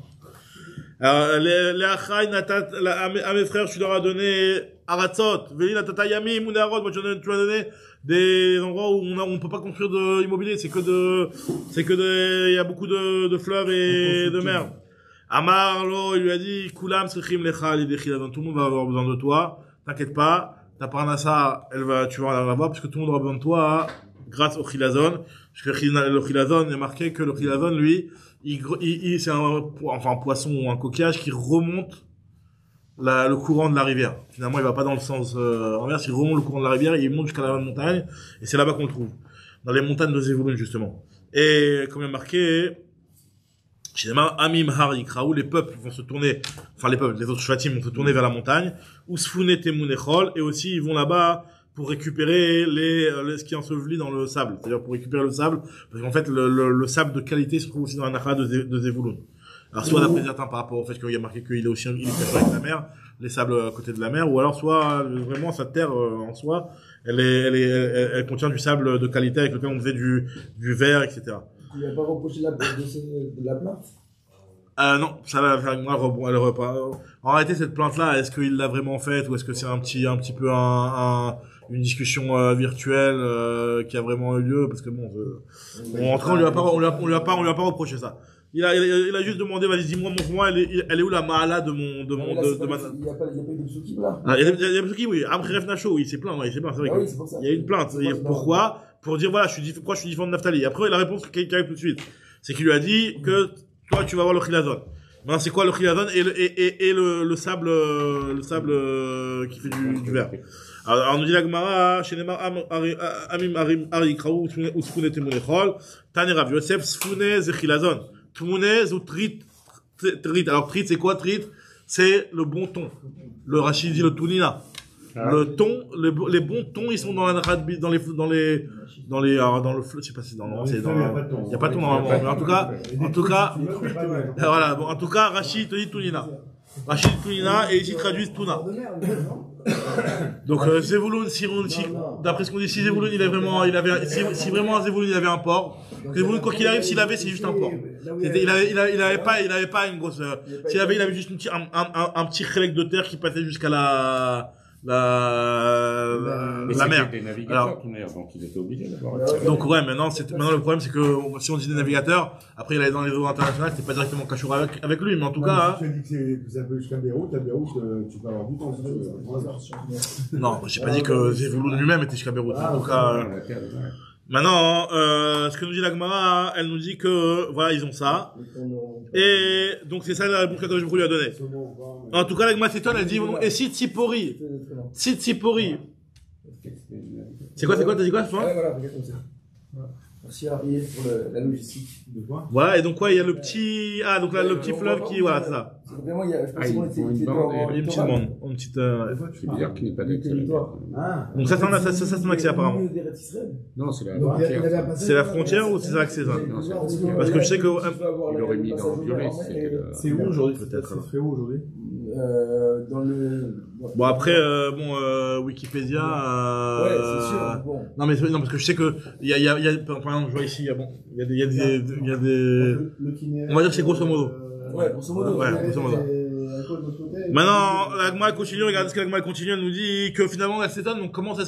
Alors, Le'achai natata, à mes frères, je leur ai donné Aratzot. Veli natata yamim ou ne'arot. Moi, tu m'as donné des endroits où on peut pas construire de immobilier, il y a beaucoup de fleuves et de mer. Amarlo, il lui a dit, Kulam srichim lecha lidechilazon, tout le monde va avoir besoin de toi, t'inquiète pas, ta parnassa, tu vas en avoir, parce que tout le monde aura besoin de toi, grâce au chilazon, parce que le chilazon, il est marqué que le chilazon, lui, c'est un poisson ou un coquillage qui remonte le courant de la rivière. Finalement, il va pas dans le sens inverse, il remonte le courant de la rivière, il monte jusqu'à la montagne, et c'est là-bas qu'on le trouve. Dans les montagnes de Zevulun, justement. Et, comme il y a marqué, chez Amim Har Yikraou, les peuples vont se tourner, enfin les peuples, les autres Shvatim vont se tourner vers la montagne, Usfune Temunechol, et aussi ils vont là-bas pour récupérer ce qui est enseveli dans le sable. C'est-à-dire pour récupérer le sable, parce qu'en fait, le sable de qualité se trouve aussi dans la Nacha de Zevulun. Alors, soit d'après certains par rapport au fait qu'il y a marqué qu'il est aussi, il est caché avec la mer, les sables à côté de la mer, ou alors soit, vraiment, sa terre, en soi, elle contient du sable de qualité avec lequel on faisait du verre, etc. Tu lui as pas reproché de la plainte? Non, ça va faire moi, elle aurait pas. En réalité, cette plainte-là, est-ce qu'il l'a vraiment faite ou est-ce que c'est un petit peu une discussion virtuelle qui a vraiment eu lieu parce que bon, en tout cas, on lui a pas reproché ça. Il a juste demandé, vas-y, dis-moi, montre-moi, elle est où la mahala de ma. Il y a pas eu de psukim là. Il y a des psukim, oui. Après Refnacho, oui, c'est plein, c'est vrai. Ah oui, c'est pour ça. Il y a une plainte. Pourquoi? Pour dire, voilà, pourquoi je suis différent de Naftali. Après, la réponse qui arrive tout de suite, c'est qu'il lui a dit que toi, tu vas voir le chilazon. Maintenant, c'est quoi le chilazon et le sable qui fait du verre. Alors, on nous dit la Gemara, chez Neymar, Amim, Ari, Kraou, Sfune, Temunechol, Tane Rav Yosef, Sfune, Zechilazon. Tmunez ou trit. Alors, trit, c'est quoi, trit? C'est le bon ton. Le Rachid dit le tunina. Le ton, les bons tons, ils sont dans le flot, je sais pas si dans il y a pas de ton normalement, mais en tout cas, voilà, bon, en tout cas, Rachid te dit tunina. Rachid dit tunina, et ici ils traduisent tuna. Donc, Zevulun, d'après ce qu'on dit, si Zevulun, si vraiment Zevulun, il avait un porc, Zevulun, quoi qu'il arrive, s'il avait, c'est juste un porc. Il avait pas une grosse, s'il avait, il avait juste un petit khélek de terre qui passait jusqu'à la mer. Des navigateurs, donc il était obligé d'avoir. Donc ouais, maintenant le problème c'est que si on dit des navigateurs, après il allait dans les eaux internationales, c'était pas directement cachour avec lui, mais en tout cas. Si tu dis que ça peut jusqu'à Beyrouth, à Beyrouth, tu peux avoir du temps. Non, j'ai pas dit que Zevulun lui-même était jusqu'à Beyrouth. En tout cas. Maintenant, ce que nous dit la Gemara, elle nous dit que, voilà, ils ont ça. Et, donc, c'est ça la réponse que je lui a donnée. En tout cas, la Gemara s'étonne, elle dit, et si Tsipori? C'est quoi, t'as dit quoi, Fran? Voilà, merci Ariel pour la logistique. De quoi? Voilà, et donc, quoi, il y a le petit, donc là, le petit fleuve qui, voilà, c'est ça. Vraiment, il y a, je pense qu'on était Il y a une petite bande, une petite, C'est bizarre qu'il n'y ait pas territoire. Donc ça, c'est un accès, apparemment. Non, c'est la frontière. C'est la frontière ou c'est l'accès, ça? Non, c'est la frontière. Parce que je sais que, il aurait mis dans le violet, c'est où aujourd'hui? Peut-être, alors. C'est où aujourd'hui? Dans le. Bon, après, Wikipédia, Ouais, c'est sûr, bon. Non, parce que je sais que, il y a, par exemple, je vois ici, il y a des, on va dire que c'est grosso modo. Ouais, grosso modo. Ouais, grosso modo. Maintenant, la Gemara continue, regardez ce que la Gemara continue, elle nous dit que finalement, elle s'étonne, donc comment tu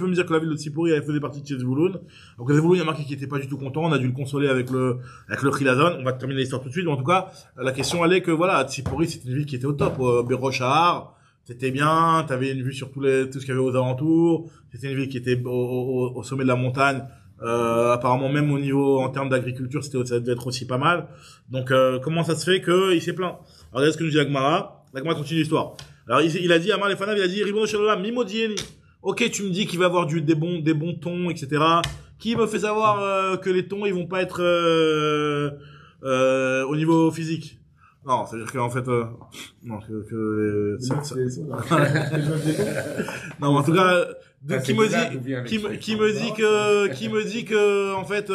peux me dire que la ville de Tsipori, elle faisait partie de chez Zvouloun? Donc, Zvouloun, il y a marqué qu'il était pas du tout content, on a dû le consoler avec le Chilazon, on va terminer l'histoire tout de suite, mais en tout cas, la question, elle est que voilà, Tsipori, c'était une ville qui était au top, Berochar, c'était bien, t'avais une vue sur tout ce qu'il y avait aux alentours, c'était une ville qui était au sommet de la montagne, apparemment même au niveau en termes d'agriculture ça devait être aussi pas mal. Donc comment ça se fait que il s'est plaint? Alors regardez ce que nous dit la Gemara continue l'histoire. Alors il a dit Amar Lefanav, il a dit Ribono shel olam mimodieni. OK, tu me dis qu'il va y avoir des bons tons, etc. Qui me fait savoir que les tons ils vont pas être au niveau physique? Non, c'est à dire qu'en fait non non, en tout cas qui me dit que en fait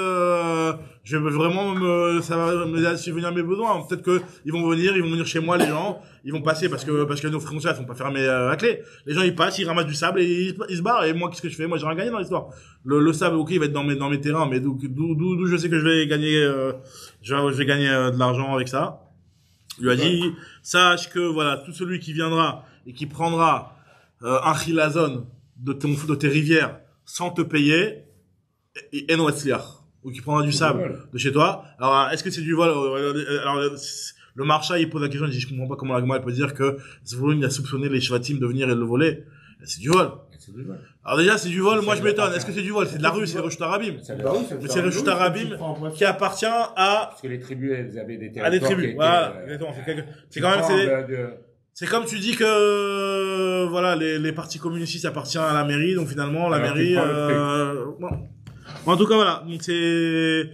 je veux vraiment ça va me subvenir à mes besoins. Peut-être que ils vont venir chez moi, les gens, ils vont passer parce que nos frontières sont pas fermées à clé. Les gens ils passent, ils ramassent du sable et ils se barrent. Et moi qu'est-ce que je fais? Moi j'ai rien gagné dans l'histoire. Le sable, OK, il va être dans mes terrains, mais d'où je sais que je vais gagner je vais gagner de l'argent avec ça. Il lui a dit, sache que voilà, tout celui qui viendra et qui prendra un chilazon de tes rivières sans te payer, ou qui prendra du sable de chez toi. Alors, est-ce que c'est du vol? Alors, le marchand, il pose la question, il dit, je comprends pas comment la Gemara peut dire que Zvouloun a soupçonné les shvatim de venir et de le voler. C'est du vol. Alors déjà, c'est du vol, moi je m'étonne. Est-ce que c'est du vol? C'est de la rue, c'est le Reshut Harabim. Mais c'est le Reshut Harabim qui appartient à... Parce que les tribus, elles avaient des territoires. À des tribus, voilà, exactement. C'est quand même, c'est comme tu dis que, voilà, les partis communistes, ça appartient à la mairie, donc finalement, la mairie, bon. En tout cas, voilà. Donc c'est,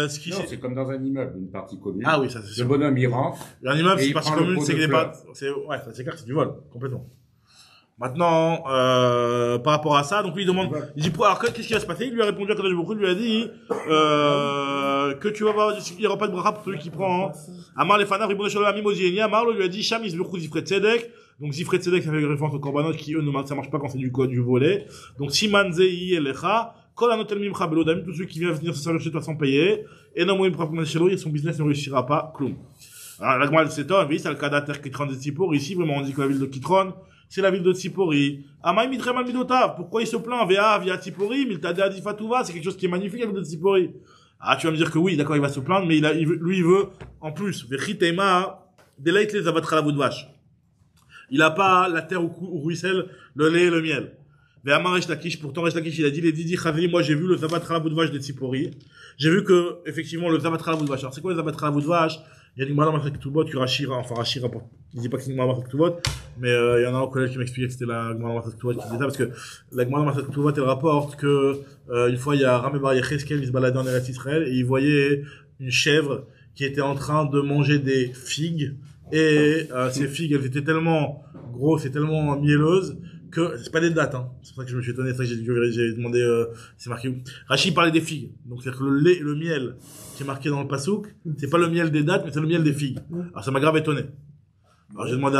c'est comme dans un immeuble, une partie commune. Ah oui, ça c'est sûr. Le bonhomme, il rentre. Un immeuble, c'est une partie commune, c'est que les pas, ouais, c'est clair, c'est du vol, complètement. Maintenant, par rapport à ça, donc lui il demande, il dit alors qu'est-ce qui va se passer? Il lui a répondu à Kadosh Baruch Hu, il lui a dit que tu vas voir, il n'y aura pas de bracha pour celui qui prend. Amar Lefanav Ribono shel olam mimodieni. Amar lui a dit Sham yizbechu zifrei tzedek. Donc zifrei tzedek ça fait référence aux korbanot qui eux ça marche pas quand c'est du volet. Donc siman zei elecha kol anotel mimcha belodamim, tous ceux qui viennent venir se servir chez toi sans payer. Et non moim prapman shelo, son business ne réussira pas. Kloum. Alors, la Gemara s'étonne, oui, c'est le cas d'Ater Kitron de Tzipori. Ici, vraiment, on dit que la ville de Kitron, c'est la ville de Tzipori. Amaï Mitreman Midotav. Pourquoi il se plaint? Via Tzipori, Miltade Adifatouva, c'est quelque chose qui est magnifique, la ville de Tzipori. Ah, tu vas me dire que oui, d'accord, il va se plaindre, mais lui, il veut, en plus, Vechitema, Delait les abattra la bout de vache. Il a pas la terre où ruisselle le lait et le miel. Ve'amar Resh Lakish, pourtant Resh Lakish, il a dit, les Didi Chavri, moi j'ai vu le Zabat Rala bout de vache de Tzipori. J'ai vu que, effectivement, le Zabat Rala bout de vache. Alors, c'est quoi le Zabat Rala bout de vache? Il y a du mal à Masek Tubot, que Rachira, il dit pas que c'est une Masek Tubot, mais il y en a un collège qui m'expliquait que c'était la Masek Tubot qui disait ça, parce que la Masek Tubot, elle rapporte que, une fois, il y a Ramé Bar Yecheskel, il se baladait en Eretz Israël, et il voyait une chèvre qui était en train de manger des figues, et ces figues, elles étaient tellement grosses et tellement mielleuses, que c'est pas des dates, hein. C'est pour ça que je me suis étonné, c'est ça que j'ai demandé, c'est marqué où. Rachid parlait des figues. Donc, c'est-à-dire que le lait et le miel qui est marqué dans le pasouk, c'est pas le miel des dates, mais c'est le miel des figues. Alors, ça m'a grave étonné. Alors, j'ai demandé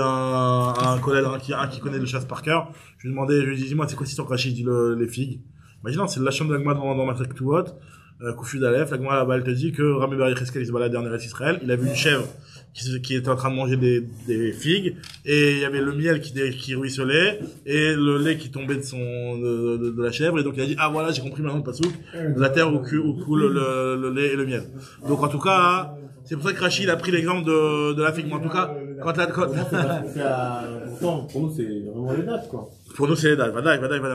à un collègue, qui connaît le chasse par cœur. Je lui ai dit, dis-moi, c'est quoi si ton Rachid dit les figues? Imaginez, c'est la chambre de l'Agma dans ma Tuvot, Koufu d'Alef. L'Agma, là-bas, elle te dit que Ramé Bar Yecheskel, il se baladait en Eretz Israël. Il a vu une chèvre qui était en train de manger des figues, et il y avait le miel qui ruisselait, et le lait qui tombait de la chèvre, et donc il a dit, ah voilà, j'ai compris maintenant le pasouk, de la terre où coule le lait et le miel. Donc en tout cas, c'est pour ça que Rachid a pris l'exemple de la figue. Mais en tout cas, pourtant, pour nous, c'est vraiment les dates, quoi. Pour nous, c'est les dates.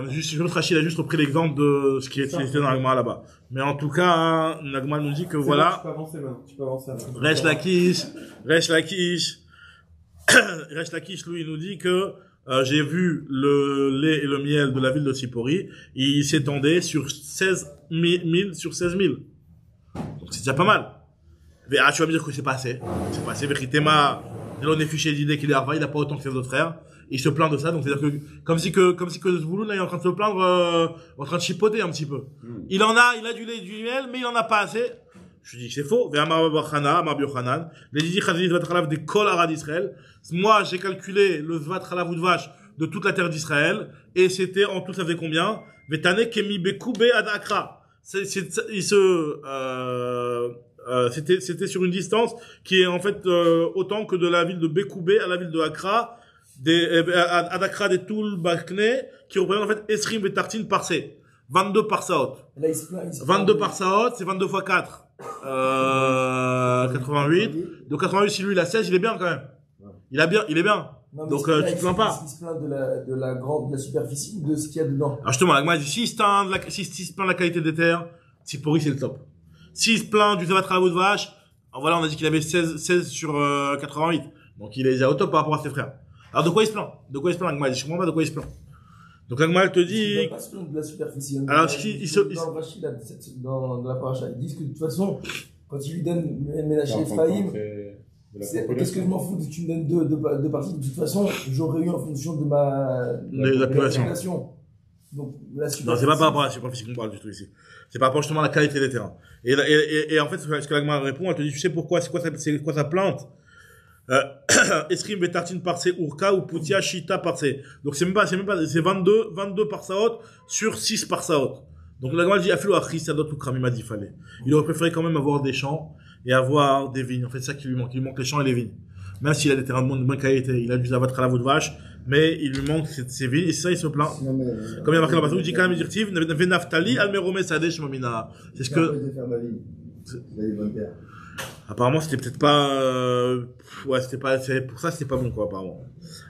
Juste Rachid a juste repris l'exemple de ce qui était dans l'Agma là-bas. Mais en tout cas, l'Agma nous dit que voilà. Tu peux avancer maintenant. Resh Lakish, lui, il nous dit que, j'ai vu le lait et le miel de la ville de Tzipori. Il s'étendait sur 16 000 sur 16 000. Donc c'est déjà pas mal. Ah, tu vas me dire que c'est pas assez. C'est pas assez. Veritema, on est fiché d'idée qu'il est Arva, il a pas autant que ses autres frères. Il se plaint de ça, donc c'est-à-dire que, comme si que Zvouloun, là, il est en train de se plaindre, en train de chipoter un petit peu. Il a du lait et du miel, mais il en a pas assez. Je dis que c'est faux. Les Didi Chazili Zvat Chalav des Kol Arad d'Israël. Moi, j'ai calculé le Zvat Chalav ou de vache de toute la terre d'Israël, et c'était, en tout, ça faisait combien? Vetane Kemi Bekoube Ad Akra. C'était sur une distance qui est en fait autant que de la ville de Bekoubé à la ville de Accra, à Accra des Toul Bakne, qui représente en fait Esrim et Tartine Parsé. 22 parsaot. 22 parsaot, c'est 22 fois 4. 88. Donc 88, si lui il a 16, il est bien quand même. Il est bien. Non, donc tu te plains pas. Il se plaint de la superficie ou de ce qu'il y a dedans? Alors justement, la Gemara dit, s'il se plaint de la qualité des terres, Tzipori c'est le top. S'il se plaint du Zavat Rala bout de vache, alors voilà, on a dit qu'il avait 16 sur 88. Donc il est déjà au top par rapport à ses frères. Alors de quoi il se plaint? La Gemara dit, je comprends pas de quoi il se plaint. Donc la Gemara elle te dit. Il ne pas se plaindre de la superficie. Alors dans le Rachid, dans la paracha, ils disent que de toute façon, quand il lui donne Ménaché Ephraïm, qu'est-ce que je m'en fous que tu me donnes deux parties? De toute façon, j'aurais eu en fonction de la population. Donc, la superficie. Non, c'est pas par rapport à la superficie qu'on parle du tout ici. C'est par rapport justement à la qualité des terrains. Et en fait, ce que la Gemara répond, elle te dit, tu sais pourquoi, c'est quoi sa plainte? Esrim Betartine Parse Urka ou Poutia Shita Parse. Donc c'est 22 parsaot sur 6 parsaot. Donc la Gemara dit, Afilo Achri Sadot ou Kramima dit fallait. Il aurait préféré quand même avoir des champs et avoir des vignes. En fait, c'est ça qui lui manque. Il lui manque les champs et les vignes. Même s'il a des terrains de bonne qualité, il a du Zavat Rala bout de vache, mais il lui manque ces villes, et ça, il se plaint. Comme il y a marqué dans le passage, il dit quand même, directive, Venaftali, Almerome Sadesh Mamina. C'est ce que, apparemment, c'était peut-être pas, pour ça, c'était pas bon, quoi, apparemment.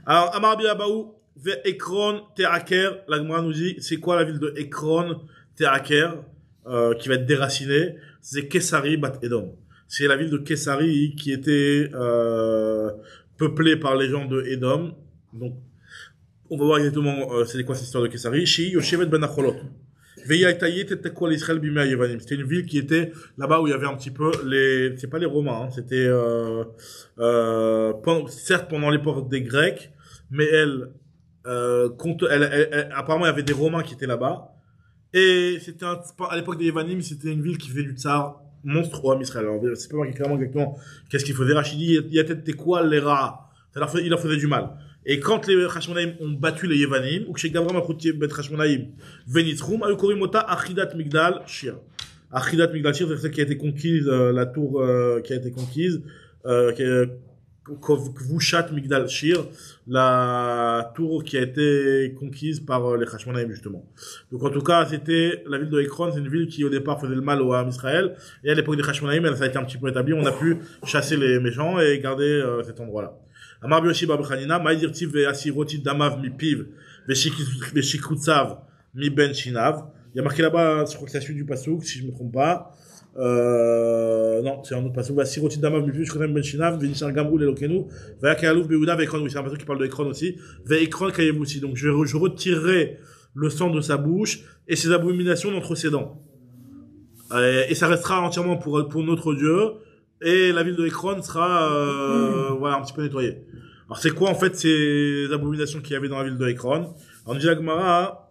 Alors, Amarbi Abaou, Ve Ekron, Teraker, la Gemara nous dit, c'est quoi la ville de Ekron, Teraker, qui va être déracinée? C'est Kesari Bat Edom. C'est la ville de Kesari qui était peuplée par les gens de Edom. Donc, on va voir exactement c'est quoi cette histoire de Kesari. Shi Yoshevet Ben Acholot. C'était une ville qui était là-bas où il y avait un petit peu c'est pas les Romains, hein, c'était certes pendant l'époque des Grecs, mais apparemment il y avait des Romains qui étaient là-bas. Et c'était à l'époque des Yevanim, c'était une ville qui faisait du tsar monstre au Ham Israël. Alors, c'est pas marqué clairement exactement qu'est-ce qu'il faisait. Rachidi, il y a peut-être quoi les rats. Il leur faisait du mal. Et quand les Hashmonaïm ont battu les Yevanim, ou que chez Gavram Achoutier bet Hashmonaïm Venitzrum, Ayukorimota Achidat Migdal Shir. Achidat Migdal Shir, c'est celle qui a été conquise, la tour qui a été conquise Kvushat Migdal Shir, la tour qui a été conquise par les Hashmonaïm, justement. Donc, en tout cas, c'était la ville de Ekron, c'est une ville qui, au départ, faisait le mal au Ham Israël. Et à l'époque des Hashmonaïm, ça a été un petit peu établi. On a pu chasser les méchants et garder cet endroit-là. Amar Bioshi Babchanina, Maïdir Tiv ve Asiroti Damav mi Piv, ve Shikutsav mi Ben Shinav. Il y a marqué là-bas, je crois que c'est la suite du Passouk, si je me trompe pas. Non, c'est un autre passage. Siroti Damav, Mipu, Shkotem Ben Shinav, Venishar Gamrou, Elokenu, Vayakalouf, Beuda, Veikron, oui, c'est un passage qui parle de Ekron aussi, Veikron, Kayev aussi. Donc, je retirerai le sang de sa bouche et ses abominations d'entre ses dents. Et ça restera entièrement pour notre Dieu, et la ville de Ekron sera, voilà, un petit peu nettoyée. Alors, c'est quoi, en fait, ces abominations qu'il y avait dans la ville de Ekron? Alors, on dit la Gemara,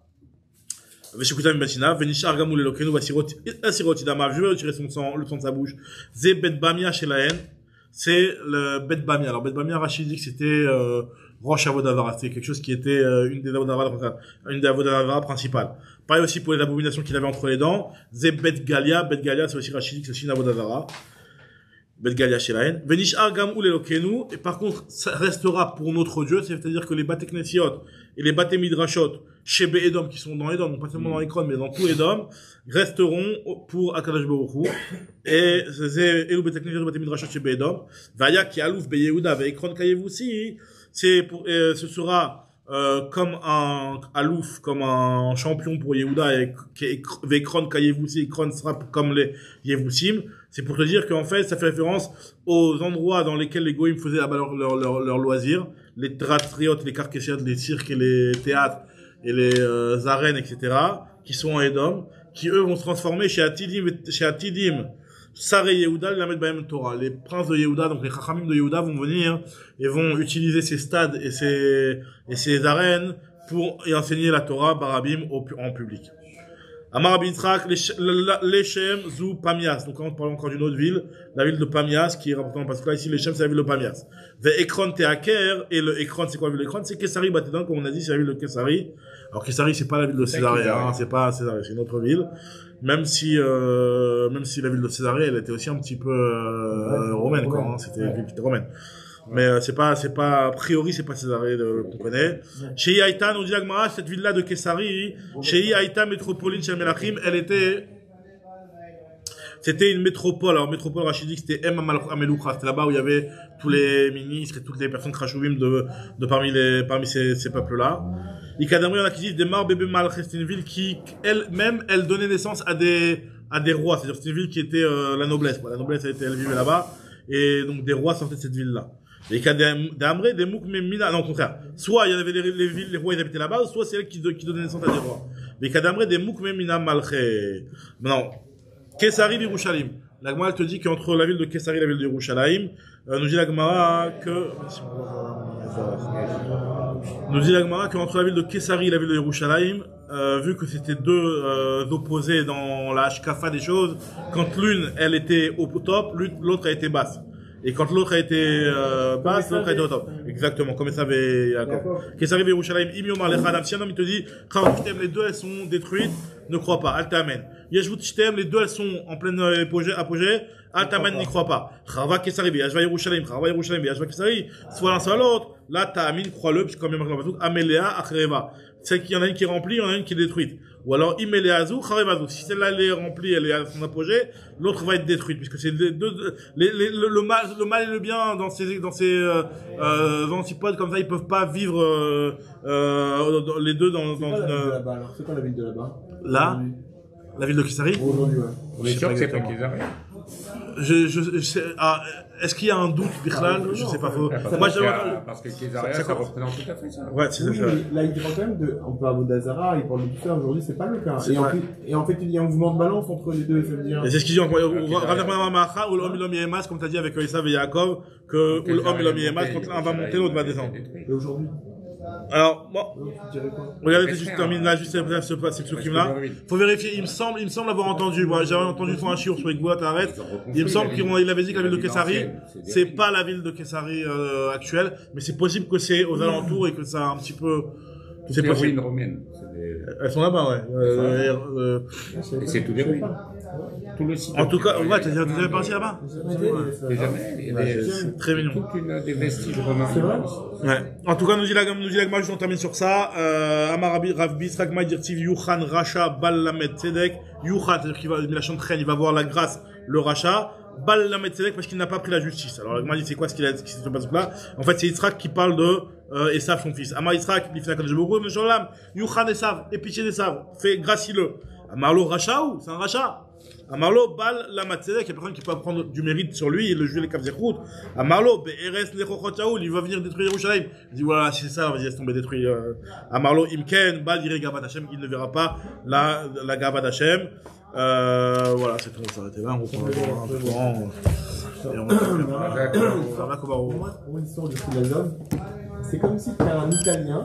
Veshikutam Betina, Venishar Gamoul Elokenu, Asiroti Damav, je vais retirer le sang de sa bouche. Ze Bet Bamia chez la haine. C'est le Bet Bamia. Alors, Bet Bamia, Rachid dit que c'était, Rosh Avodavara. C'était quelque chose qui était, une des Avodavara principales. Pareil aussi pour les abominations qu'il avait entre les dents. Ze Bet Galia. Bet Galia, c'est aussi Rachid dit que c'est aussi une Avodavara. Bet Galia chez la haine. Venishar Gamoul Elokenu. Et par contre, ça restera pour notre Dieu. C'est-à-dire que les Bate Knesiot et les Bate Midrashot, chez Edom, qui sont dans Edom, non pas seulement dans Ekron, mais dans tout Edom, resteront pour Akadosh Baruch Hu. Et c'est Elou Beteknesiot Bate Midrashot chez Edom. Vaya ki alouf be Yehuda ve Ekron kayev aussi. C'est pour, ce sera comme un alouf, comme un champion pour Yehuda, et Ekron kayev aussi. Ekron sera comme les Yevusim. C'est pour te dire qu'en fait, ça fait référence aux endroits dans lesquels les Goïms faisaient leur loisirs, les tratriotes, les carcassiettes, les cirques et les théâtres et les arènes, etc., qui sont en Edom, qui eux vont se transformer chez Atidim, Saré Yehuda, la Bahem Torah. Les princes de Yehuda, donc les Chachamim de Yehuda vont venir et vont utiliser ces stades et ces arènes pour y enseigner la Torah Barabim en public. Amar Abitrak, Leshem, Zou, Pamias. Donc, on parle encore d'une autre ville, la ville de Pamias, qui est rapportée parce que là, ici, Leshem, c'est la ville de Pamias. Ve Ekron Teaker, et le Ekron, c'est quoi la ville d'Ekron? C'est Kessari Batedan, comme on a dit, c'est la ville de Kessari. Alors, Kessari, c'est pas la ville de Césarée, hein, c'est pas Césarée, c'est une autre ville. Même si la ville de Césarée, elle était aussi un petit peu, romaine, quoi, hein, c'était une ville qui était romaine. Mais c'est pas, a priori, c'est pas Césarée qu'on connaît. Chez Yaïta, on dit la Gemara, cette ville-là de Kessari, chez Yaïta, métropoline, chez Melachim, c'était une métropole. Alors, métropole rachidique, c'était Ameloucha. C'était là-bas où il y avait tous les ministres et toutes les personnes krashouvim de parmi ces peuples-là. Ikadamri, on a qui dit, Demar Bébé Malché, c'était une ville qui, elle-même, elle donnait naissance à des rois. C'est-à-dire, c'était une ville qui était, la noblesse. La noblesse, elle vivait là-bas. Et donc, des rois sortaient de cette ville-là. Les cas d'Amré, des Moukmemina, non, au contraire. Soit il y avait les rois, ils habitaient là-bas, soit c'est elles qui donnaient naissance à des rois. Les cas d'Amré, des Moukmemina Malché. Non. Kessari d'Yerushalayim. La Gemara te dit qu'entre la ville de Kessari et la ville de Yerushalayim, nous dit la Gemara qu'entre la ville de Kessari et la ville de Yerushalayim, vu que c'était deux opposés dans la hashkafa des choses, quand l'une elle était au top, l'autre a été basse. Et quand l'autre a été basse, l'autre a été au top. Exactement, comme ça avait Yaakov. Kessari ve Yerushalayim, im yomar lechadam. Si un homme il te dit, les deux elles sont détruites, ne crois pas, al t'amen. Yeshvut shtem, les deux elles sont en pleine apogée, al t'amen n'y crois pas. Chava Kessari ve Yashva Yerushalayim, Chava Yerushalayim ve Yashva Kessari, soit l'un soit l'autre. Là t'amin, crois-le, puisque comme il y a marqué dans le pasuk, amelea achreva. C'est qu'il y en a une qui est remplie, il y en a une qui est détruite. Ou alors, iméléazou, charevazu. Si celle-là, elle est remplie, elle est à son apogée, l'autre va être détruite, puisque c'est le mal et le bien dans ces antipodes comme ça, ils peuvent pas vivre, les deux dans une, c'est quoi la ville de là-bas? Là? La ville de Kessari? Aujourd'hui, ouais. On est sûr que c'est pas Kessari. Est-ce qu'il y a un doute, Bichlal? Je sais pas. Parce que Kézaria, ça représente tout à fait ça. Ouais, c'est ça. Oui, mais là, il parle quand même on peut avoir d'Azara, il parle de tout ça. Aujourd'hui, c'est pas le cas. Et en fait, il y a un mouvement de balance entre les deux, ça veut dire. Et c'est ce qu'il dit encore. Ou l'homme Yemas, comme t'as dit avec Esav et Yaakov, que l'homme et l'homme Yemas, quand l'un va monter, l'autre va descendre. Et aujourd'hui? Alors, moi, regardez, je termine là, juste ce truc-là. Faut vérifier, il me semble avoir entendu, j'avais entendu un chiour sur les Gouat arrête. Il me semble qu'il avait dit que la ville de Kessari, c'est pas la ville de Kessari, actuelle, mais c'est possible que c'est aux alentours et que ça a un petit peu, c'est possible. Ruines romaines. Elles sont là-bas, ouais. Et c'est tout des ruines. Tout le site. En tout cas, ouais, t'as déjà parti là-bas? Jamais. C'est très mignon. Toute une des vestiges romains. C'est vrai? Ouais. En tout cas, nous dit la je termine sur ça. Amar Rav Bisrak Maïdirtiv Yuchan Racha Bal Lamed Tzedek. Yuchan, c'est-à-dire qu'il va, la chantraine, il va voir la grâce, le Racha. Bal Lamed Tzedek parce qu'il n'a pas pris la justice. Alors, la Gemara dit, c'est quoi ce qui se passe là? En fait, c'est Yitzhak qui parle de, Esav, son fils. Amar Yitzhak, Lifna Kadosh Baruch Hu, Mesholam, Yuchan Esav, et pitié d'Esav. Fais gracile. Amarlo Racha ou? C'est un Racha. Amarlo Bal Lamed Tzedek, il y a personne qui peut prendre du mérite sur lui et le juger les Kavzechut. Amarlo, Be'eres Nechochot Shaoul, il va venir détruire Yerushalayim. Il dit, voilà, si c'est ça, vas-y, laisse tomber détruire. Amarlo Imken, Bal dirait Gavad Hashem, il ne verra pas la Gavad Hashem. Voilà, c'est tout, on va s'arrêter là, on reprend un peu et on va Pour moi, l'histoire du Filazov, c'est comme si tu as un Italien